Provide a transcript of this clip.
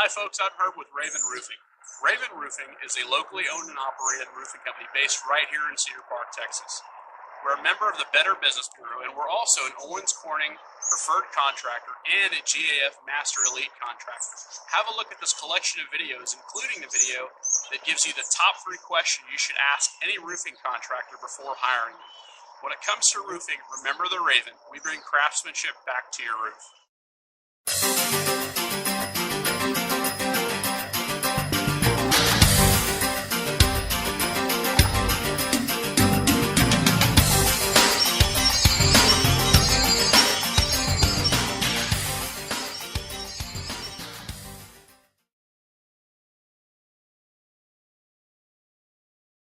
Hi folks, I'm Herb with Raven Roofing. Raven Roofing is a locally owned and operated roofing company based right here in Cedar Park, Texas. We're a member of the Better Business Bureau, and we're also an Owens Corning preferred contractor and a GAF Master Elite contractor. Have a look at this collection of videos, including the video that gives you the top 3 questions you should ask any roofing contractor before hiring them. When it comes to roofing, remember the Raven. We bring craftsmanship back to your roof.